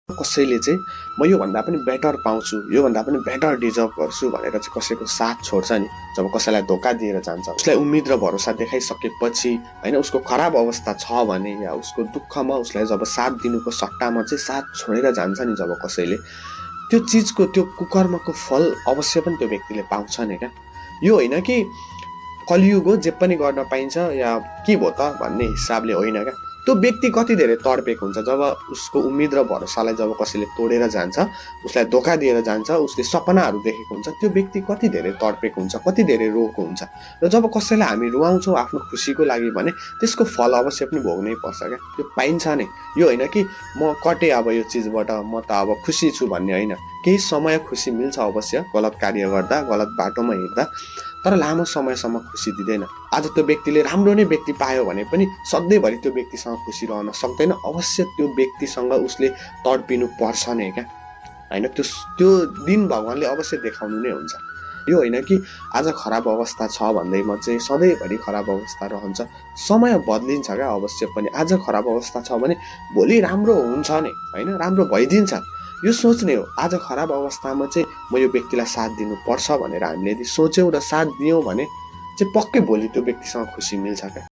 कसैले चाहिँ म योभन्दा पनि बेटर पाउँछु, योभन्दा पनि बेटर डिजर्भ गर्छु भनेर चाहिँ कसैको साथ छोड्छ नि, जब कसैलाई धोका दिएर जान्छ, उसलाई उम्मेद र भरोसा देखाइसकेपछि होइन, उसको खराब अवस्था छ भने या उसको दुःखमा उसलाई जब साथ दिनुको सट्टामा चाहिँ साथ छोडेर जान्छ नि जब कसैले, त्यो चिजको त्यो कुकर्मको फल अवश्य पनि त्यो व्यक्तिले पाउँछ नि क्या। यो होइन कि कलियुग हो जे पनि गर्न पाइन्छ या के भयो त भन्ने हिसाबले होइन क्या। त्यो व्यक्ति कति धेरै तडपेको हुन्छ जब उसको उम्मेद र भरोसालाई जब कसैले तोडेर जान्छ, उसलाई धोका दिएर जान्छ, उसले सपनाहरू देखेको हुन्छ, त्यो व्यक्ति कति धेरै तडपेको हुन्छ, कति धेरै रोएको हुन्छ। र जब कसैलाई हामी रुवाउँछौँ आफ्नो खुसीको लागि भने त्यसको फल अवश्य पनि भोग्नै पर्छ क्या। त्यो पाइन्छ नै। यो होइन कि म कटेँ अब यो चिजबाट म त अब खुसी छु भन्ने होइन। केही समय खुसी मिल्छ अवश्य, गलत कार्य गर्दा, गलत बाटोमा हिँड्दा, तर लामो समयसम्म खुसी दिँदैन। आज त्यो व्यक्तिले राम्रो नै व्यक्ति पायो भने पनि सधैँभरि त्यो व्यक्तिसँग खुसी रहन सक्दैन। अवश्य त्यो व्यक्तिसँग उसले तडपिनु पर्छ नै क्या होइन। त्यो दिन भगवान्ले अवश्य देखाउनु नै हुन्छ। यो होइन कि आज खराब अवस्था छ भन्दैमा चाहिँ सधैँभरि खराब अवस्था रहन्छ। समय बदलिन्छ क्या अवश्य पनि। आज खराब अवस्था छ भने भोलि राम्रो हुन्छ नै होइन, राम्रो भइदिन्छ। यो सोच्ने हो। आज खराब अवस्थामा चाहिँ म यो व्यक्तिलाई साथ दिनुपर्छ भनेर हामीले यदि सोच्यौँ र साथ दियौँ भने चाहिँ पक्कै भोलि त्यो व्यक्तिसँग खुसी मिल्छ क्या।